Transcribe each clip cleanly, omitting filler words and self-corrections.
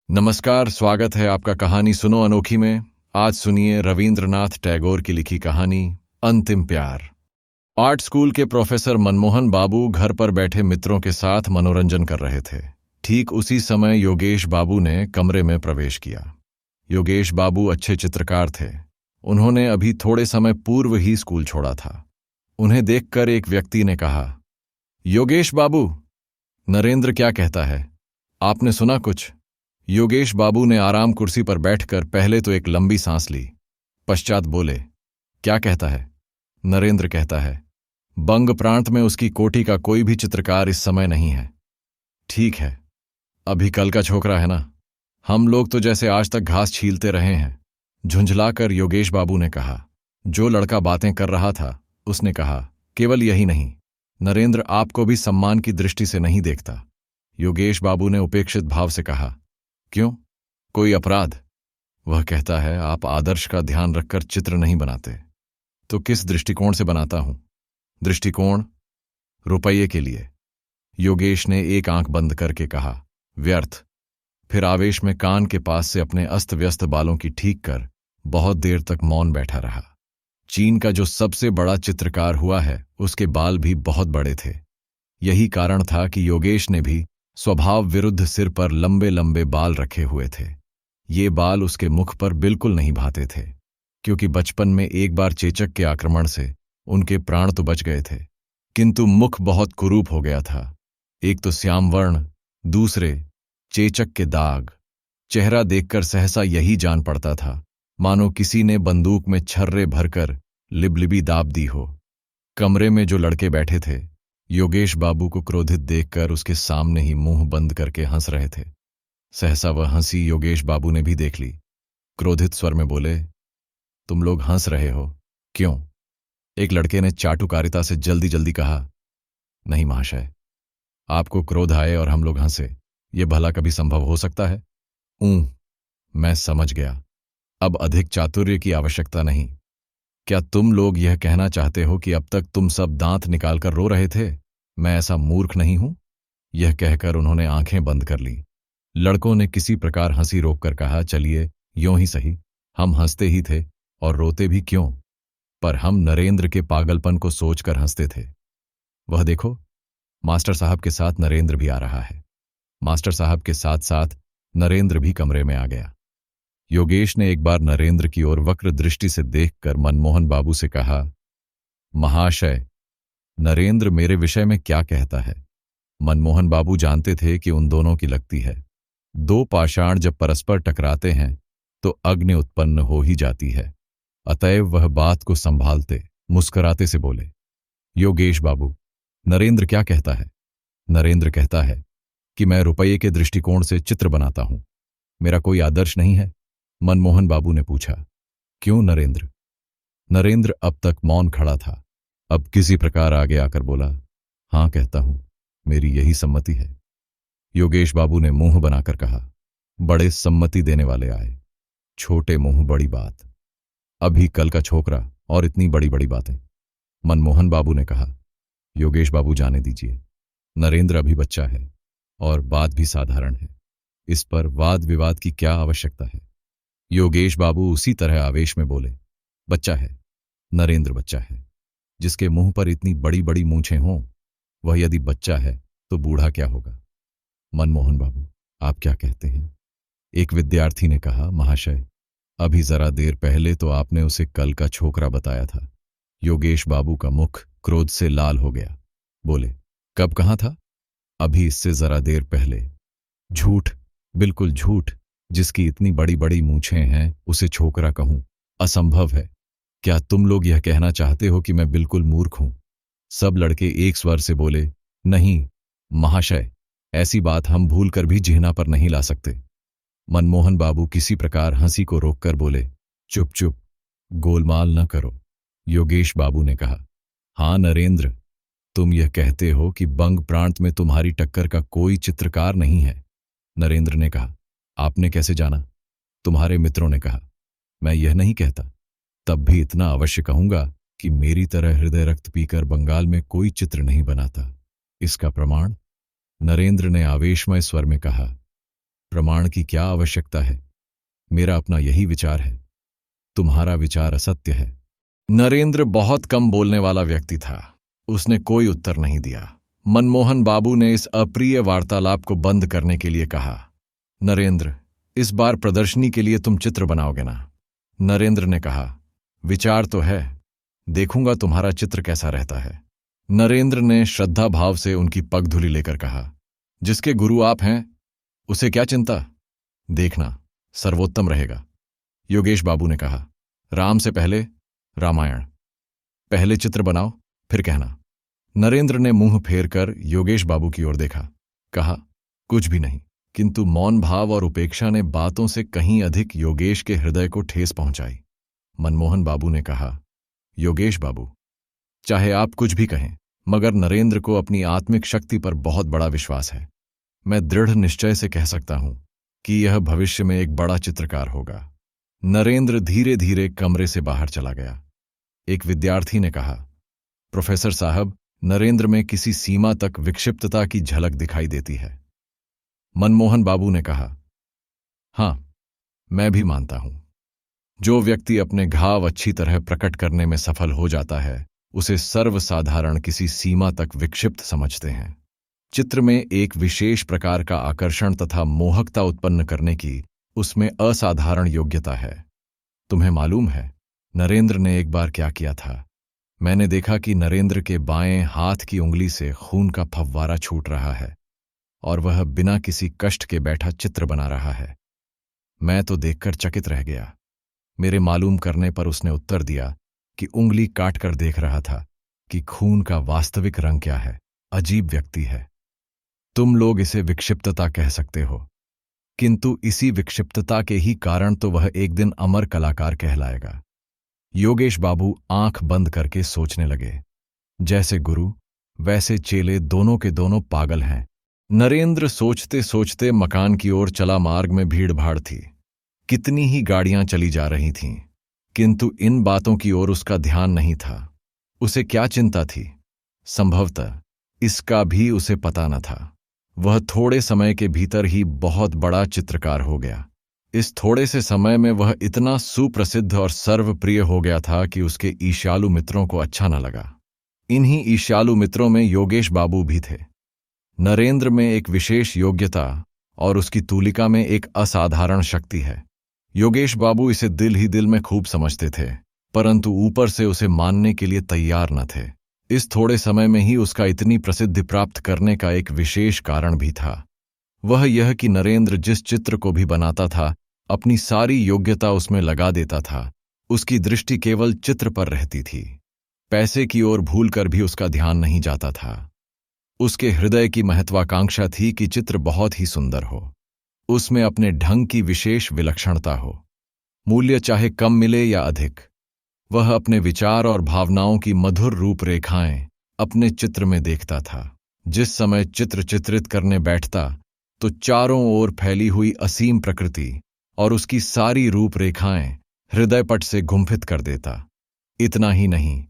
नमस्कार, स्वागत है आपका कहानी सुनो अनोखी में। आज सुनिए रविंद्रनाथ टैगोर की लिखी कहानी अंतिम प्यार। आर्ट स्कूल के प्रोफेसर मनमोहन बाबू घर पर बैठे मित्रों के साथ मनोरंजन कर रहे थे। ठीक उसी समय योगेश बाबू ने कमरे में प्रवेश किया। योगेश बाबू अच्छे चित्रकार थे। उन्होंने अभी थोड़े समय पूर्व ही स्कूल छोड़ा था। उन्हें देखकर एक व्यक्ति ने कहा, योगेश बाबू, नरेंद्र क्या कहता है? आपने सुना कुछ? योगेश बाबू ने आराम कुर्सी पर बैठकर पहले तो एक लंबी सांस ली, पश्चात बोले, क्या कहता है? नरेंद्र कहता है, बंग प्रांत में उसकी कोटि का कोई भी चित्रकार इस समय नहीं है। ठीक है, अभी कल का छोकरा है ना, हम लोग तो जैसे आज तक घास छीलते रहे हैं। झुंझलाकर योगेश बाबू ने कहा। जो लड़का बातें कर रहा था उसने कहा, केवल यही नहीं, नरेंद्र आपको भी सम्मान की दृष्टि से नहीं देखता। योगेश बाबू ने उपेक्षित भाव से कहा, क्यों, कोई अपराध? वह कहता है, आप आदर्श का ध्यान रखकर चित्र नहीं बनाते। तो किस दृष्टिकोण से बनाता हूं? दृष्टिकोण रुपये के लिए। योगेश ने एक आंख बंद करके कहा, व्यर्थ। फिर आवेश में कान के पास से अपने अस्त व्यस्त बालों की ठीक कर बहुत देर तक मौन बैठा रहा। चीन का जो सबसे बड़ा चित्रकार हुआ है उसके बाल भी बहुत बड़े थे। यही कारण था कि योगेश ने भी स्वभाव विरुद्ध सिर पर लंबे लंबे बाल रखे हुए थे। ये बाल उसके मुख पर बिल्कुल नहीं भाते थे, क्योंकि बचपन में एक बार चेचक के आक्रमण से उनके प्राण तो बच गए थे, किंतु मुख बहुत कुरूप हो गया था। एक तो श्याम वर्ण, दूसरे चेचक के दाग। चेहरा देखकर सहसा यही जान पड़ता था मानो किसी ने बंदूक में छर्रे भरकर लिबलिबी दाब दी हो। कमरे में जो लड़के बैठे थे योगेश बाबू को क्रोधित देखकर उसके सामने ही मुंह बंद करके हंस रहे थे। सहसा वह हंसी योगेश बाबू ने भी देख ली। क्रोधित स्वर में बोले, तुम लोग हंस रहे हो, क्यों? एक लड़के ने चाटुकारिता से जल्दी जल्दी कहा, नहीं महाशय, आपको क्रोध आए और हम लोग हंसे, ये भला कभी संभव हो सकता है? मैं समझ गया, अब अधिक चातुर्य की आवश्यकता नहीं। क्या तुम लोग यह कहना चाहते हो कि अब तक तुम सब दांत निकालकर रो रहे थे? मैं ऐसा मूर्ख नहीं हूं? यह कहकर उन्होंने आंखें बंद कर ली। लड़कों ने किसी प्रकार हंसी रोककर कहा, चलिए यों ही सही, हम हंसते ही थे और रोते भी क्यों, पर हम नरेंद्र के पागलपन को सोचकर हंसते थे। वह देखो, मास्टर साहब के साथ नरेंद्र भी आ रहा है। मास्टर साहब के साथ साथ नरेंद्र भी कमरे में आ गया। योगेश ने एक बार नरेंद्र की ओर वक्र दृष्टि से देखकर मनमोहन बाबू से कहा, महाशय, नरेंद्र मेरे विषय में क्या कहता है? मनमोहन बाबू जानते थे कि उन दोनों की लगती है। दो पाषाण जब परस्पर टकराते हैं तो अग्नि उत्पन्न हो ही जाती है। अतएव वह बात को संभालते मुस्कुराते से बोले, योगेश बाबू, नरेंद्र क्या कहता है? नरेंद्र कहता है कि मैं रुपये के दृष्टिकोण से चित्र बनाता हूं, मेरा कोई आदर्श नहीं है। मनमोहन बाबू ने पूछा, क्यों नरेंद्र? नरेंद्र अब तक मौन खड़ा था, अब किसी प्रकार आगे आकर बोला, हां कहता हूं, मेरी यही सम्मति है। योगेश बाबू ने मुंह बनाकर कहा, बड़े सम्मति देने वाले आए, छोटे मुंह बड़ी बात, अभी कल का छोकरा और इतनी बड़ी बड़ी बातें। मनमोहन बाबू ने कहा, योगेश बाबू जाने दीजिए, नरेंद्र अभी बच्चा है और बात भी साधारण है, इस पर वाद विवाद की क्या आवश्यकता है? योगेश बाबू उसी तरह आवेश में बोले, बच्चा है, नरेंद्र बच्चा है, जिसके मुंह पर इतनी बड़ी बड़ी मूंछें हों, वह यदि बच्चा है तो बूढ़ा क्या होगा? मनमोहन बाबू, आप क्या कहते हैं? एक विद्यार्थी ने कहा, महाशय, अभी जरा देर पहले तो आपने उसे कल का छोकरा बताया था। योगेश बाबू का मुख क्रोध से लाल हो गया। बोले, कब कहाँ था? अभी इससे जरा देर पहले। झूठ, बिल्कुल झूठ। जिसकी इतनी बड़ी बड़ी मूंछें हैं उसे छोकरा कहूं, असंभव है। क्या तुम लोग यह कहना चाहते हो कि मैं बिल्कुल मूर्ख हूं? सब लड़के एक स्वर से बोले, नहीं महाशय, ऐसी बात हम भूल कर भी जिह्ना पर नहीं ला सकते। मनमोहन बाबू किसी प्रकार हंसी को रोककर बोले, चुप चुप, गोलमाल न करो। योगेश बाबू ने कहा, हां नरेंद्र, तुम यह कहते हो कि बंग प्रांत में तुम्हारी टक्कर का कोई चित्रकार नहीं है। नरेंद्र ने कहा, आपने कैसे जाना? तुम्हारे मित्रों ने कहा। मैं यह नहीं कहता, तब भी इतना अवश्य कहूंगा कि मेरी तरह हृदय रक्त पीकर बंगाल में कोई चित्र नहीं बनाता। इसका प्रमाण? नरेंद्र ने आवेशमय स्वर में कहा, प्रमाण की क्या आवश्यकता है? मेरा अपना यही विचार है। तुम्हारा विचार असत्य है। नरेंद्र बहुत कम बोलने वाला व्यक्ति था। उसने कोई उत्तर नहीं दिया। मनमोहन बाबू ने इस अप्रिय वार्तालाप को बंद करने के लिए कहा, नरेंद्र, इस बार प्रदर्शनी के लिए तुम चित्र बनाओगे ना? नरेंद्र ने कहा, विचार तो है, देखूंगा तुम्हारा चित्र कैसा रहता है। नरेंद्र ने श्रद्धा भाव से उनकी पगधुली लेकर कहा, जिसके गुरु आप हैं उसे क्या चिंता, देखना सर्वोत्तम रहेगा। योगेश बाबू ने कहा, राम से पहले रामायण, पहले चित्र बनाओ फिर कहना। नरेंद्र ने मुंह फेर कर योगेश बाबू की ओर देखा, कहा, कुछ भी नहीं। किंतु मौन भाव और उपेक्षा ने बातों से कहीं अधिक योगेश के हृदय को ठेस पहुंचाई। मनमोहन बाबू ने कहा, योगेश बाबू, चाहे आप कुछ भी कहें, मगर नरेंद्र को अपनी आत्मिक शक्ति पर बहुत बड़ा विश्वास है। मैं दृढ़ निश्चय से कह सकता हूं कि यह भविष्य में एक बड़ा चित्रकार होगा। नरेंद्र धीरे धीरे कमरे से बाहर चला गया। एक विद्यार्थी ने कहा, प्रोफेसर साहब, नरेंद्र में किसी सीमा तक विक्षिप्तता की झलक दिखाई देती है। मनमोहन बाबू ने कहा, हां, मैं भी मानता हूं। जो व्यक्ति अपने घाव अच्छी तरह प्रकट करने में सफल हो जाता है, उसे सर्वसाधारण किसी सीमा तक विक्षिप्त समझते हैं। चित्र में एक विशेष प्रकार का आकर्षण तथा मोहकता उत्पन्न करने की उसमें असाधारण योग्यता है। तुम्हें मालूम है नरेंद्र ने एक बार क्या किया था? मैंने देखा कि नरेंद्र के बाएं हाथ की उंगली से खून का फव्वारा छूट रहा है और वह बिना किसी कष्ट के बैठा चित्र बना रहा है। मैं तो देखकर चकित रह गया। मेरे मालूम करने पर उसने उत्तर दिया कि उंगली काट कर देख रहा था कि खून का वास्तविक रंग क्या है। अजीब व्यक्ति है। तुम लोग इसे विक्षिप्तता कह सकते हो, किंतु इसी विक्षिप्तता के ही कारण तो वह एक दिन अमर कलाकार कहलाएगा। योगेश बाबू आंख बंद करके सोचने लगे। जैसे गुरु वैसे चेले दोनों के दोनों पागल हैं। नरेंद्र सोचते सोचते मकान की ओर चला। मार्ग में भीड़ भाड़ थी। कितनी ही गाड़ियां चली जा रही थीं, किंतु इन बातों की ओर उसका ध्यान नहीं था। उसे क्या चिंता थी? संभवतः इसका भी उसे पता न था। वह थोड़े समय के भीतर ही बहुत बड़ा चित्रकार हो गया। इस थोड़े से समय में वह इतना सुप्रसिद्ध और सर्वप्रिय हो गया था कि उसके ईर्ष्यालु मित्रों को अच्छा न लगा। इन्हीं ईर्ष्यालु मित्रों में योगेश बाबू भी थे। नरेंद्र में एक विशेष योग्यता और उसकी तूलिका में एक असाधारण शक्ति है। योगेश बाबू इसे दिल ही दिल में खूब समझते थे, परंतु ऊपर से उसे मानने के लिए तैयार न थे। इस थोड़े समय में ही उसका इतनी प्रसिद्धि प्राप्त करने का एक विशेष कारण भी था। वह यह कि नरेंद्र जिस चित्र को भी बनाता था, अपनी सारी योग्यता उसमें लगा देता था। उसकी दृष्टि केवल चित्र पर रहती थी। पैसे की ओर भूलकर भी उसका ध्यान नहीं जाता था। उसके हृदय की महत्वाकांक्षा थी कि चित्र बहुत ही सुंदर हो, उसमें अपने ढंग की विशेष विलक्षणता हो, मूल्य चाहे कम मिले या अधिक। वह अपने विचार और भावनाओं की मधुर रूपरेखाएं अपने चित्र में देखता था। जिस समय चित्र चित्रित करने बैठता तो चारों ओर फैली हुई असीम प्रकृति और उसकी सारी रूपरेखाएं हृदयपट से गुंफित कर देता। इतना ही नहीं,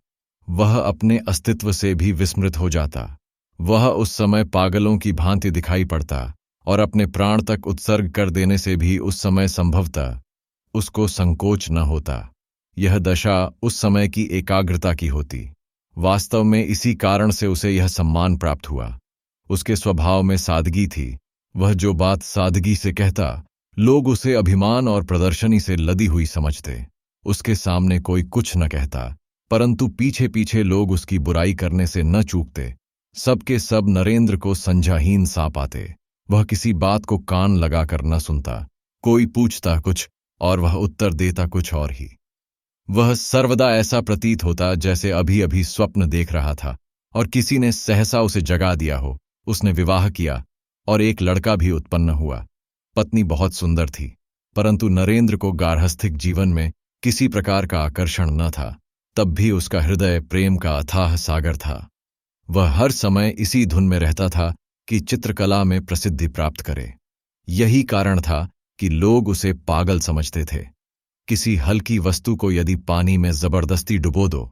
वह अपने अस्तित्व से भी विस्मृत हो जाता। वह उस समय पागलों की भांति दिखाई पड़ता और अपने प्राण तक उत्सर्ग कर देने से भी उस समय संभवतः उसको संकोच न होता। यह दशा उस समय की एकाग्रता की होती। वास्तव में इसी कारण से उसे यह सम्मान प्राप्त हुआ। उसके स्वभाव में सादगी थी। वह जो बात सादगी से कहता, लोग उसे अभिमान और प्रदर्शनी से लदी हुई समझते। उसके सामने कोई कुछ न कहता, परंतु पीछे पीछे लोग उसकी बुराई करने से न चूकते। सबके सब नरेंद्र को संज्ञाहीन सा पाते। वह किसी बात को कान लगाकर न सुनता। कोई पूछता कुछ और वह उत्तर देता कुछ और ही। वह सर्वदा ऐसा प्रतीत होता जैसे अभी अभी स्वप्न देख रहा था और किसी ने सहसा उसे जगा दिया हो। उसने विवाह किया और एक लड़का भी उत्पन्न हुआ। पत्नी बहुत सुंदर थी, परंतु नरेंद्र को गार्हस्थ्यिक जीवन में किसी प्रकार का आकर्षण न था। तब भी उसका हृदय प्रेम का अथाह सागर था। वह हर समय इसी धुन में रहता था कि चित्रकला में प्रसिद्धि प्राप्त करे। यही कारण था कि लोग उसे पागल समझते थे। किसी हल्की वस्तु को यदि पानी में जबरदस्ती डुबो दो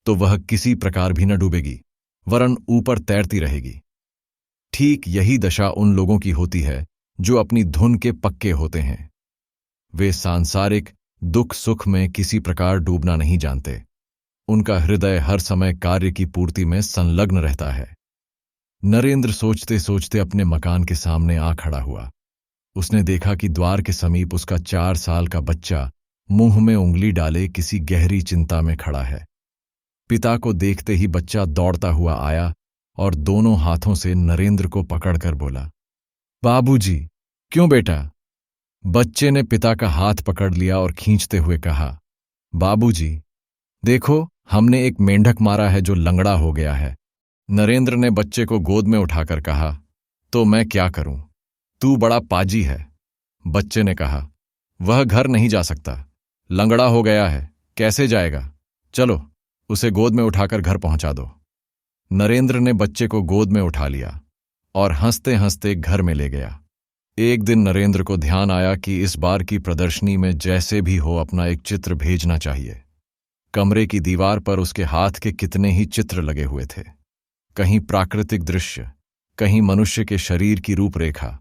तो वह किसी प्रकार भी न डूबेगी, वरन ऊपर तैरती रहेगी। ठीक यही दशा उन लोगों की होती है जो अपनी धुन के पक्के होते हैं। वे सांसारिक दुख सुख में किसी प्रकार डूबना नहीं जानते। उनका हृदय हर समय कार्य की पूर्ति में संलग्न रहता है। नरेंद्र सोचते सोचते अपने मकान के सामने आ खड़ा हुआ। उसने देखा कि द्वार के समीप उसका 4 साल का बच्चा मुंह में उंगली डाले किसी गहरी चिंता में खड़ा है। पिता को देखते ही बच्चा दौड़ता हुआ आया और दोनों हाथों से नरेंद्र को पकड़कर बोला, बाबूजी। क्यों बेटा? बच्चे ने पिता का हाथ पकड़ लिया और खींचते हुए कहा, बाबूजी, देखो, हमने एक मेंढक मारा है जो लंगड़ा हो गया है। नरेंद्र ने बच्चे को गोद में उठाकर कहा, तो मैं क्या करूं? तू बड़ा पाजी है। बच्चे ने कहा, वह घर नहीं जा सकता, लंगड़ा हो गया है, कैसे जाएगा? चलो, उसे गोद में उठाकर घर पहुंचा दो। नरेंद्र ने बच्चे को गोद में उठा लिया और हंसते हंसते घर में ले गया। एक दिन नरेंद्र को ध्यान आया कि इस बार की प्रदर्शनी में जैसे भी हो अपना एक चित्र भेजना चाहिए। कमरे की दीवार पर उसके हाथ के कितने ही चित्र लगे हुए थे। कहीं प्राकृतिक दृश्य, कहीं मनुष्य के शरीर की रूपरेखा,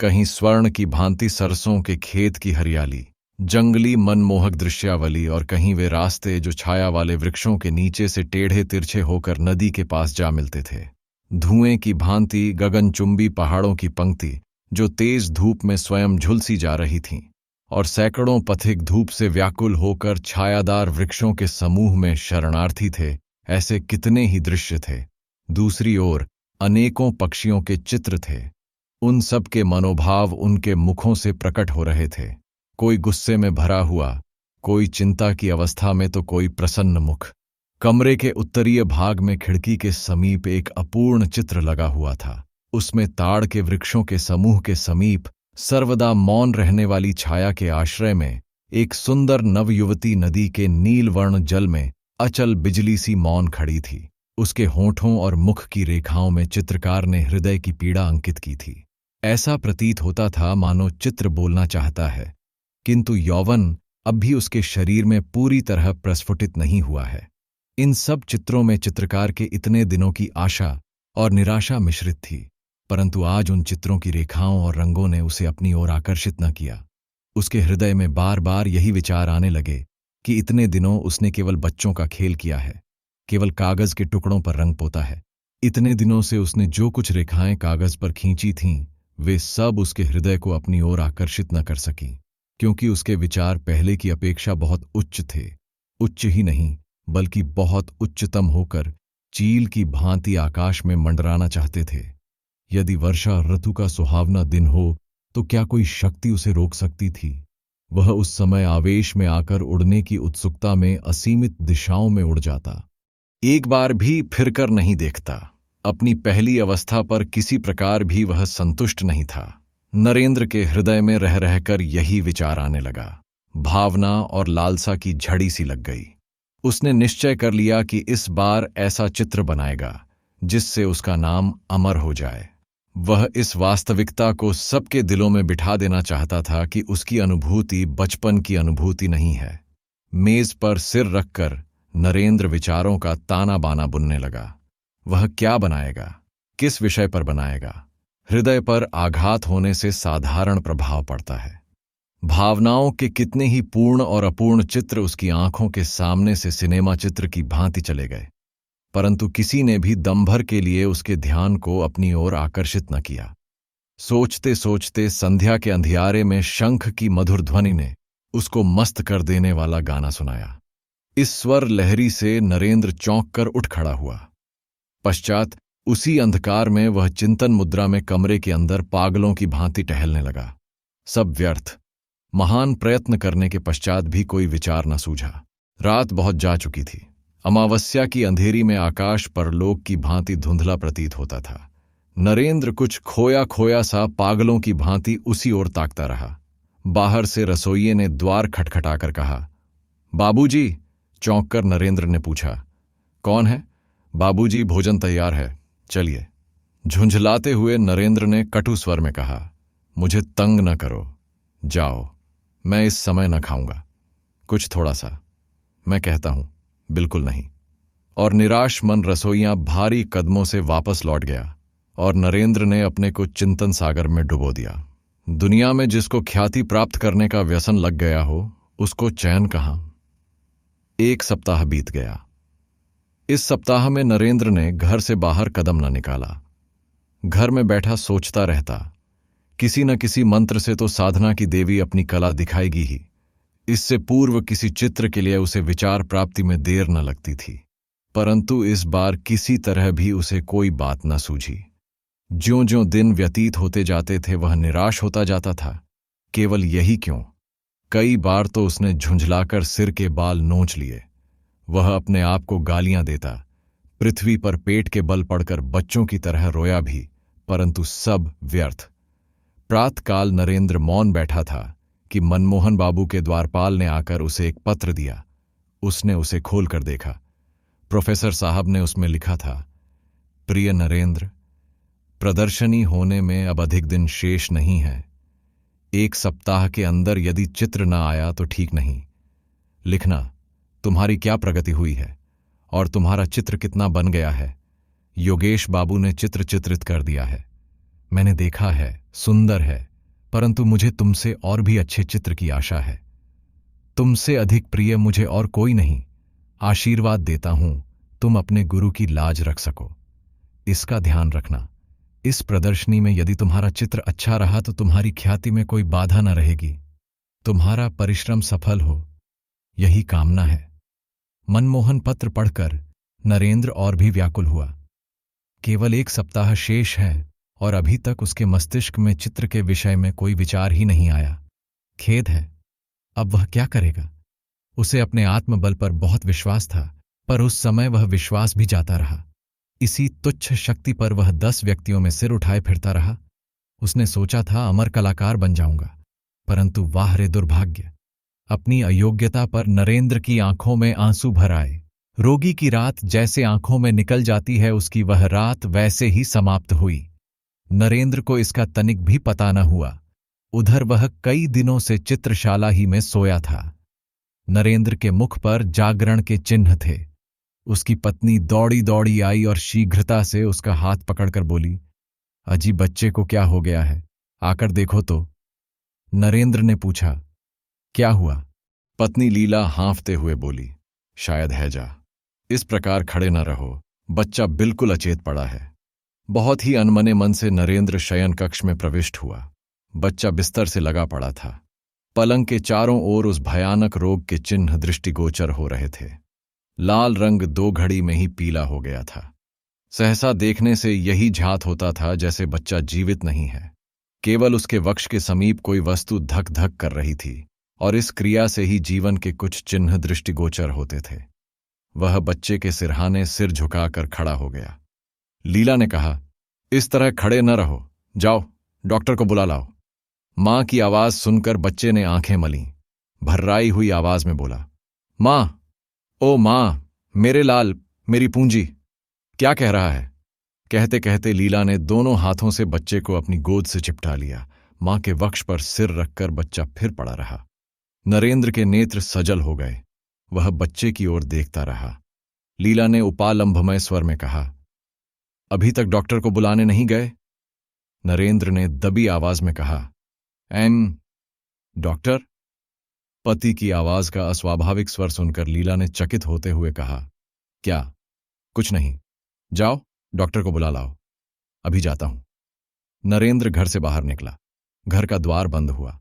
कहीं स्वर्ण की भांति सरसों के खेत की हरियाली, जंगली मनमोहक दृश्यावली, और कहीं वे रास्ते जो छाया वाले वृक्षों के नीचे से टेढ़े तिरछे होकर नदी के पास जा मिलते थे। धुएं की भांति गगनचुंबी पहाड़ों की पंक्ति जो तेज धूप में स्वयं झुलसी जा रही थीं, और सैकड़ों पथिक धूप से व्याकुल होकर छायादार वृक्षों के समूह में शरणार्थी थे। ऐसे कितने ही दृश्य थे। दूसरी ओर अनेकों पक्षियों के चित्र थे। उन सब के मनोभाव उनके मुखों से प्रकट हो रहे थे। कोई गुस्से में भरा हुआ, कोई चिंता की अवस्था में, तो कोई प्रसन्न मुख। कमरे के उत्तरीय भाग में खिड़की के समीप एक अपूर्ण चित्र लगा हुआ था। उसमें ताड़ के वृक्षों के समूह के समीप सर्वदा मौन रहने वाली छाया के आश्रय में एक सुंदर नवयुवती नदी के नीलवर्ण जल में अचल बिजली सी मौन खड़ी थी। उसके होठों और मुख की रेखाओं में चित्रकार ने हृदय की पीड़ा अंकित की थी। ऐसा प्रतीत होता था मानो चित्र बोलना चाहता है, किंतु यौवन अब भी उसके शरीर में पूरी तरह प्रस्फुटित नहीं हुआ है। इन सब चित्रों में चित्रकार के इतने दिनों की आशा और निराशा मिश्रित थी, परंतु आज उन चित्रों की रेखाओं और रंगों ने उसे अपनी ओर आकर्षित न किया। उसके हृदय में बार बार यही विचार आने लगे कि इतने दिनों उसने केवल बच्चों का खेल किया है, केवल कागज के टुकड़ों पर रंग पोता है। इतने दिनों से उसने जो कुछ रेखाएं कागज पर खींची थीं, वे सब उसके हृदय को अपनी ओर आकर्षित न कर सकीं, क्योंकि उसके विचार पहले की अपेक्षा बहुत उच्च थे। उच्च ही नहीं, बल्कि बहुत उच्चतम होकर चील की भांति आकाश में मंडराना चाहते थे। यदि वर्षा ऋतु का सुहावना दिन हो तो क्या कोई शक्ति उसे रोक सकती थी? वह उस समय आवेश में आकर उड़ने की उत्सुकता में असीमित दिशाओं में उड़ जाता। एक बार भी फिरकर नहीं देखता। अपनी पहली अवस्था पर किसी प्रकार भी वह संतुष्ट नहीं था। नरेंद्र के हृदय में रह रहकर यही विचार आने लगा। भावना और लालसा की झड़ी सी लग गई। उसने निश्चय कर लिया कि इस बार ऐसा चित्र बनाएगा जिससे उसका नाम अमर हो जाए। वह इस वास्तविकता को सबके दिलों में बिठा देना चाहता था कि उसकी अनुभूति बचपन की अनुभूति नहीं है। मेज पर सिर रखकर नरेंद्र विचारों का ताना बाना बुनने लगा। वह क्या बनाएगा, किस विषय पर बनाएगा? हृदय पर आघात होने से साधारण प्रभाव पड़ता है। भावनाओं के कितने ही पूर्ण और अपूर्ण चित्र उसकी आंखों के सामने से सिनेमा चित्र की भांति चले गए, परंतु किसी ने भी दम भर के लिए उसके ध्यान को अपनी ओर आकर्षित न किया। सोचते सोचते संध्या के अंधियारे में शंख की मधुर ध्वनि ने उसको मस्त कर देने वाला गाना सुनाया। इस स्वर लहरी से नरेंद्र चौंक कर उठ खड़ा हुआ। पश्चात उसी अंधकार में वह चिंतन मुद्रा में कमरे के अंदर पागलों की भांति टहलने लगा। सब व्यर्थ। महान प्रयत्न करने के पश्चात भी कोई विचार न सूझा। रात बहुत जा चुकी थी। अमावस्या की अंधेरी में आकाश परलोक की भांति धुंधला प्रतीत होता था। नरेंद्र कुछ खोया खोया सा पागलों की भांति उसी ओर ताकता रहा। बाहर से रसोइये ने द्वार खटखटाकर कहा, बाबूजी। चौंककर नरेंद्र ने पूछा, कौन है? बाबूजी, भोजन तैयार है, चलिए। झुंझलाते हुए नरेंद्र ने कटु स्वर में कहा, मुझे तंग न करो, जाओ, मैं इस समय न खाऊंगा। कुछ थोड़ा सा, मैं कहता हूं, बिल्कुल नहीं। और निराश मन रसोइयां भारी कदमों से वापस लौट गया और नरेंद्र ने अपने को चिंतन सागर में डुबो दिया। दुनिया में जिसको ख्याति प्राप्त करने का व्यसन लग गया हो उसको चैन कहाँ। 1 सप्ताह बीत गया। इस सप्ताह में नरेंद्र ने घर से बाहर कदम न निकाला। घर में बैठा सोचता रहता, किसी न किसी मंत्र से तो साधना की देवी अपनी कला दिखाएगी ही। इससे पूर्व किसी चित्र के लिए उसे विचार प्राप्ति में देर न लगती थी, परंतु इस बार किसी तरह भी उसे कोई बात न सूझी। ज्यों-ज्यों दिन व्यतीत होते जाते थे वह निराश होता जाता था। केवल यही क्यों, कई बार तो उसने झुंझलाकर सिर के बाल नोच लिए। वह अपने आप को गालियां देता, पृथ्वी पर पेट के बल पड़कर बच्चों की तरह रोया भी, परंतु सब व्यर्थ। प्रातःकाल नरेंद्र मौन बैठा था कि मनमोहन बाबू के द्वारपाल ने आकर उसे एक पत्र दिया। उसने उसे खोलकर देखा। प्रोफेसर साहब ने उसमें लिखा था, प्रिय नरेंद्र, प्रदर्शनी होने में अब अधिक दिन शेष नहीं है। 1 सप्ताह के अंदर यदि चित्र न आया तो ठीक नहीं। लिखना तुम्हारी क्या प्रगति हुई है और तुम्हारा चित्र कितना बन गया है। योगेश बाबू ने चित्र चित्रित कर दिया है। मैंने देखा है, सुंदर है, परंतु मुझे तुमसे और भी अच्छे चित्र की आशा है। तुमसे अधिक प्रिय मुझे और कोई नहीं। आशीर्वाद देता हूं तुम अपने गुरु की लाज रख सको। इसका ध्यान रखना, इस प्रदर्शनी में यदि तुम्हारा चित्र अच्छा रहा तो तुम्हारी ख्याति में कोई बाधा न रहेगी। तुम्हारा परिश्रम सफल हो, यही कामना है। मनमोहन पत्र पढ़कर नरेंद्र और भी व्याकुल हुआ। केवल 1 सप्ताह शेष है और अभी तक उसके मस्तिष्क में चित्र के विषय में कोई विचार ही नहीं आया। खेद है, अब वह क्या करेगा। उसे अपने आत्मबल पर बहुत विश्वास था, पर उस समय वह विश्वास भी जाता रहा। इसी तुच्छ शक्ति पर वह 10 व्यक्तियों में सिर उठाए फिरता रहा। उसने सोचा था अमर कलाकार बन जाऊंगा, परंतु वाह रे दुर्भाग्य। अपनी अयोग्यता पर नरेंद्र की आंखों में आंसू भर आए। रोगी की रात जैसे आंखों में निकल जाती है, उसकी वह रात वैसे ही समाप्त हुई। नरेंद्र को इसका तनिक भी पता न हुआ। उधर वह कई दिनों से चित्रशाला ही में सोया था। नरेंद्र के मुख पर जागरण के चिन्ह थे। उसकी पत्नी दौड़ी दौड़ी आई और शीघ्रता से उसका हाथ पकड़कर बोली, अजी बच्चे को क्या हो गया है, आकर देखो तो। नरेंद्र ने पूछा, क्या हुआ। पत्नी लीला हाँफते हुए बोली, शायद हैजा। इस प्रकार खड़े न रहो, बच्चा बिल्कुल अचेत पड़ा है। बहुत ही अनमने मन से नरेंद्र शयन कक्ष में प्रविष्ट हुआ। बच्चा बिस्तर से लगा पड़ा था। पलंग के चारों ओर उस भयानक रोग के चिन्ह दृष्टिगोचर हो रहे थे। लाल रंग 2 घड़ी में ही पीला हो गया था। सहसा देखने से यही झात होता था जैसे बच्चा जीवित नहीं है। केवल उसके वक्ष के समीप कोई वस्तु धक धक कर रही थी और इस क्रिया से ही जीवन के कुछ चिन्ह दृष्टिगोचर होते थे। वह बच्चे के सिरहाने सिर झुकाकर खड़ा हो गया। लीला ने कहा, इस तरह खड़े न रहो, जाओ डॉक्टर को बुला लाओ। मां की आवाज सुनकर बच्चे ने आंखें मलीं। भर्राई हुई आवाज में बोला, मां, ओ मां, मेरे लाल, मेरी पूंजी। क्या कह रहा है। कहते कहते लीला ने दोनों हाथों से बच्चे को अपनी गोद से चिपटा लिया। मां के वक्ष पर सिर रखकर बच्चा फिर पड़ा रहा। नरेंद्र के नेत्र सजल हो गए। वह बच्चे की ओर देखता रहा। लीला ने उपालंभमय स्वर में कहा, अभी तक डॉक्टर को बुलाने नहीं गए। नरेंद्र ने दबी आवाज में कहा, डॉक्टर। पति की आवाज का अस्वाभाविक स्वर सुनकर लीला ने चकित होते हुए कहा, क्या। कुछ नहीं, जाओ डॉक्टर को बुला लाओ। अभी जाता हूं। नरेंद्र घर से बाहर निकला। घर का द्वार बंद हुआ।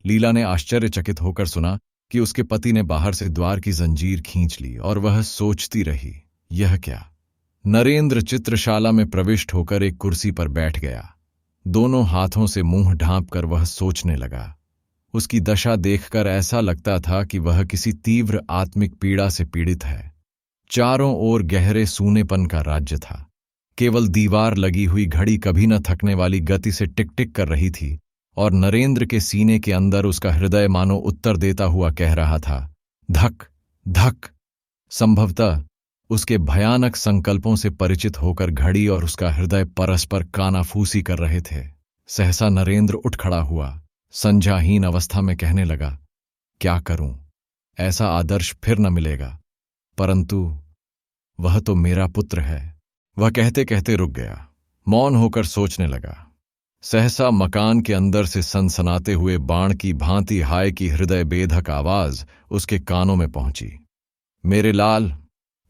लीला ने आश्चर्यचकित होकर सुना कि उसके पति ने बाहर से द्वार की जंजीर खींच ली और वह सोचती रही, यह क्या। नरेंद्र चित्रशाला में प्रविष्ट होकर एक कुर्सी पर बैठ गया। दोनों हाथों से मुंह ढांपकर वह सोचने लगा। उसकी दशा देखकर ऐसा लगता था कि वह किसी तीव्र आत्मिक पीड़ा से पीड़ित है। चारों ओर गहरे सूनेपन का राज्य था। केवल दीवार लगी हुई घड़ी कभी न थकने वाली गति से टिक टिक कर रही थी और नरेंद्र के सीने के अंदर उसका हृदय मानो उत्तर देता हुआ कह रहा था, धक धक। संभवतः उसके भयानक संकल्पों से परिचित होकर घड़ी और उसका हृदय परस्पर कानाफूसी कर रहे थे। सहसा नरेंद्र उठ खड़ा हुआ। संज्ञाहीन अवस्था में कहने लगा, क्या करूं, ऐसा आदर्श फिर न मिलेगा, परंतु वह तो मेरा पुत्र है। वह कहते कहते रुक गया। मौन होकर सोचने लगा। सहसा मकान के अंदर से सनसनाते हुए बाण की भांति हाय की हृदय बेधक आवाज उसके कानों में पहुंची। मेरे लाल,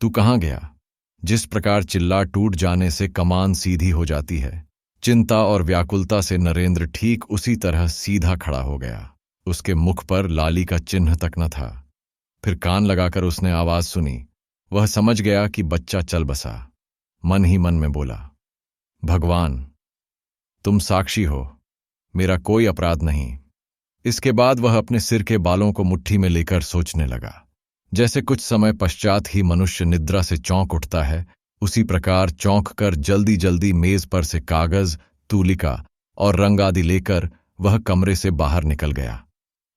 तू कहाँ गया? जिस प्रकार चिल्ला टूट जाने से कमान सीधी हो जाती है, चिंता और व्याकुलता से नरेंद्र ठीक उसी तरह सीधा खड़ा हो गया। उसके मुख पर लाली का चिन्ह तक न था। फिर कान लगाकर उसने आवाज सुनी। वह समझ गया कि बच्चा चल बसा। मन ही मन में बोला, भगवान, तुम साक्षी हो, मेरा कोई अपराध नहीं। इसके बाद वह अपने सिर के बालों को मुट्ठी में लेकर सोचने लगा। जैसे कुछ समय पश्चात ही मनुष्य निद्रा से चौंक उठता है, उसी प्रकार चौंक कर जल्दी जल्दी मेज पर से कागज, तूलिका और रंग आदि लेकर वह कमरे से बाहर निकल गया।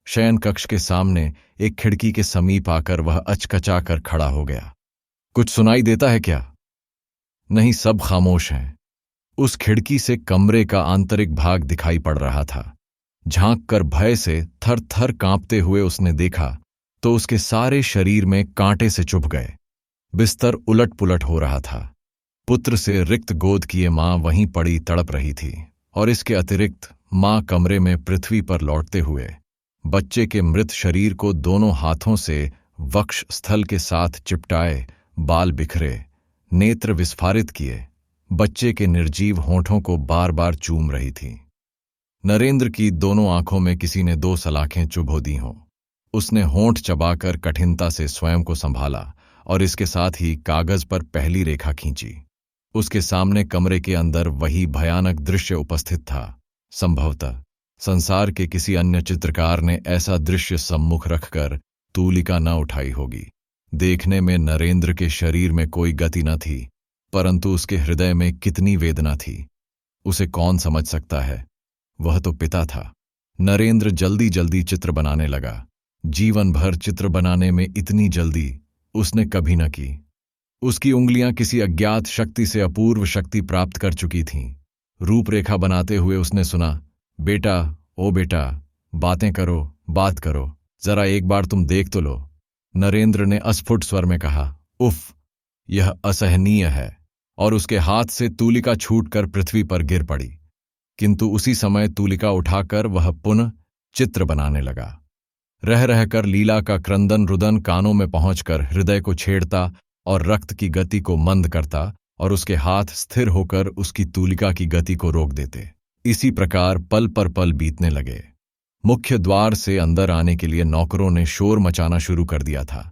शयन कक्ष के सामने एक खिड़की के समीप आकर वह अचकचा कर खड़ा हो गया। कुछ सुनाई देता है क्या? नहीं, सब खामोश हैं। उस खिड़की से कमरे का आंतरिक भाग दिखाई पड़ रहा था। झांक कर भय से थर थर कांपते हुए उसने देखा तो उसके सारे शरीर में कांटे से चुभ गए। बिस्तर उलट पुलट हो रहा था। पुत्र से रिक्त गोद किए मां वहीं पड़ी तड़प रही थी, और इसके अतिरिक्त मां कमरे में पृथ्वी पर लौटते हुए बच्चे के मृत शरीर को दोनों हाथों से वक्ष स्थल के साथ चिपटाए, बाल बिखरे, नेत्र विस्फारित किए, बच्चे के निर्जीव होंठों को बार बार चूम रही थी। नरेंद्र की दोनों आंखों में किसी ने 2 सलाखें चुभो दी हों। उसने होंठ चबाकर कठिनता से स्वयं को संभाला और इसके साथ ही कागज पर पहली रेखा खींची। उसके सामने कमरे के अंदर वही भयानक दृश्य उपस्थित था। संभवतः संसार के किसी अन्य चित्रकार ने ऐसा दृश्य सम्मुख रखकर तूलिका न उठाई होगी। देखने में नरेंद्र के शरीर में कोई गति न थी, परंतु उसके हृदय में कितनी वेदना थी, उसे कौन समझ सकता है। वह तो पिता था। नरेंद्र जल्दी जल्दी चित्र बनाने लगा। जीवन भर चित्र बनाने में इतनी जल्दी उसने कभी न की। उसकी उंगलियां किसी अज्ञात शक्ति से अपूर्व शक्ति प्राप्त कर चुकी थीं। रूपरेखा बनाते हुए उसने सुना, बेटा, ओ बेटा, बातें करो, बात करो, जरा एक बार तुम देख तो लो। नरेंद्र ने अस्फुट स्वर में कहा, उफ, यह असहनीय है, और उसके हाथ से तूलिका छूटकर पृथ्वी पर गिर पड़ी। किंतु उसी समय तूलिका उठाकर वह पुनः चित्र बनाने लगा। रह रहकर लीला का क्रंदन रुदन कानों में पहुंचकर हृदय को छेड़ता और रक्त की गति को मंद करता, और उसके हाथ स्थिर होकर उसकी तूलिका की गति को रोक देते। इसी प्रकार पल पर पल बीतने लगे। मुख्य द्वार से अंदर आने के लिए नौकरों ने शोर मचाना शुरू कर दिया था,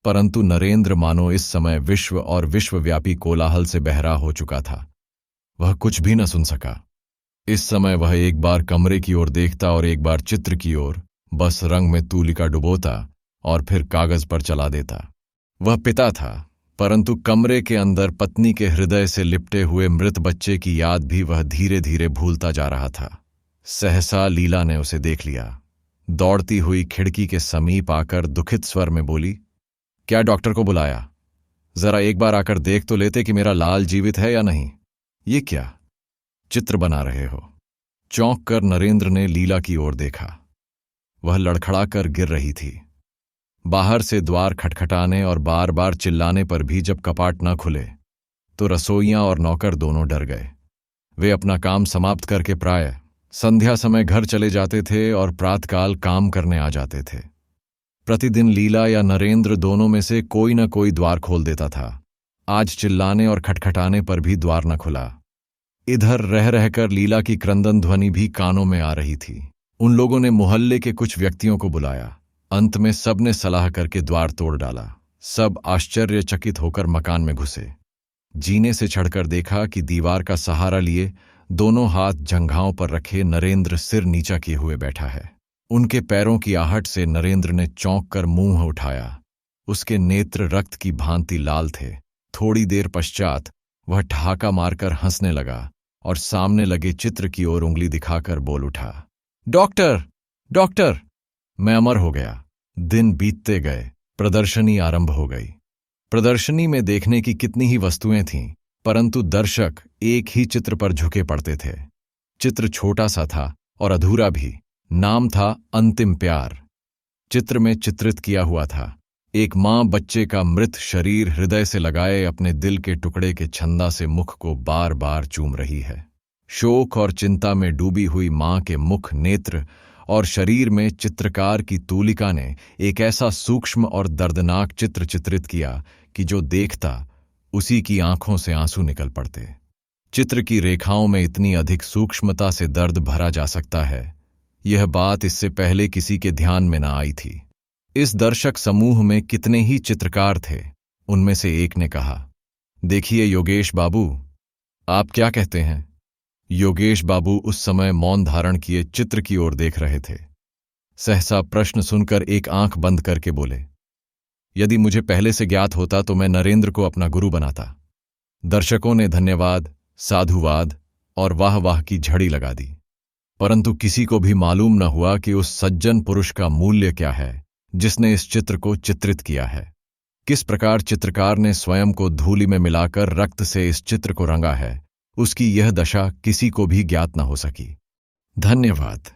परंतु नरेंद्र मानो इस समय विश्व और विश्वव्यापी कोलाहल से बहरा हो चुका था। वह कुछ भी न सुन सका। इस समय वह एक बार कमरे की ओर देखता और एक बार चित्र की ओर, बस रंग में तूलिका डुबोता और फिर कागज पर चला देता। वह पिता था, परंतु कमरे के अंदर पत्नी के हृदय से लिपटे हुए मृत बच्चे की याद भी वह धीरे धीरे भूलता जा रहा था। सहसा लीला ने उसे देख लिया। दौड़ती हुई खिड़की के समीप आकर दुखित स्वर में बोली, क्या डॉक्टर को बुलाया? जरा एक बार आकर देख तो लेते कि मेरा लाल जीवित है या नहीं। ये क्या चित्र बना रहे हो? चौंक कर नरेंद्र ने लीला की ओर देखा। वह लड़खड़ाकर गिर रही थी। बाहर से द्वार खटखटाने और बार बार चिल्लाने पर भी जब कपाट न खुले तो रसोइयां और नौकर दोनों डर गए। वे अपना काम समाप्त करके प्रायः संध्या समय घर चले जाते थे और प्रातकाल काम करने आ जाते थे। प्रतिदिन लीला या नरेंद्र दोनों में से कोई न कोई द्वार खोल देता था। आज चिल्लाने और खटखटाने पर भी द्वार न खुला। इधर रह रहकर लीला की क्रंदन ध्वनि भी कानों में आ रही थी। उन लोगों ने मोहल्ले के कुछ व्यक्तियों को बुलाया। अंत में सबने सलाह करके द्वार तोड़ डाला। सब आश्चर्यचकित होकर मकान में घुसे। जीने से चढ़कर देखा कि दीवार का सहारा लिए दोनों हाथ जंघाओं पर रखे नरेंद्र सिर नीचा किए हुए बैठा है। उनके पैरों की आहट से नरेंद्र ने चौंक कर मुंह उठाया। उसके नेत्र रक्त की भांति लाल थे। थोड़ी देर पश्चात वह ठहाका मारकर हंसने लगा और सामने लगे चित्र की ओर उंगली दिखाकर बोल उठा, डॉक्टर, डॉक्टर, मैं अमर हो गया। दिन बीतते गए। प्रदर्शनी आरंभ हो गई। प्रदर्शनी में देखने की कितनी ही वस्तुएं थीं, परंतु दर्शक एक ही चित्र पर झुके पड़ते थे। चित्र छोटा सा था और अधूरा भी। नाम था अंतिम प्यार। चित्र में चित्रित किया हुआ था एक मां बच्चे का मृत शरीर हृदय से लगाए अपने दिल के टुकड़े के छंदा से मुख को बार बार चूम रही है। शोक और चिंता में डूबी हुई मां के मुख, नेत्र और शरीर में चित्रकार की तूलिका ने एक ऐसा सूक्ष्म और दर्दनाक चित्र चित्रित किया कि जो देखता उसी की आंखों से आंसू निकल पड़ते। चित्र की रेखाओं में इतनी अधिक सूक्ष्मता से दर्द भरा जा सकता है, यह बात इससे पहले किसी के ध्यान में न आई थी। इस दर्शक समूह में कितने ही चित्रकार थे। उनमें से एक ने कहा, देखिए योगेश बाबू, आप क्या कहते हैं? योगेश बाबू उस समय मौन धारण किए चित्र की ओर देख रहे थे। सहसा प्रश्न सुनकर एक आंख बंद करके बोले, यदि मुझे पहले से ज्ञात होता तो मैं नरेंद्र को अपना गुरु बनाता। दर्शकों ने धन्यवाद, साधुवाद और वाह वाह की झड़ी लगा दी, परंतु किसी को भी मालूम न हुआ कि उस सज्जन पुरुष का मूल्य क्या है जिसने इस चित्र को चित्रित किया है। किस प्रकार चित्रकार ने स्वयं को धूलि में मिलाकर रक्त से इस चित्र को रंगा है, उसकी यह दशा किसी को भी ज्ञात न हो सकी। धन्यवाद।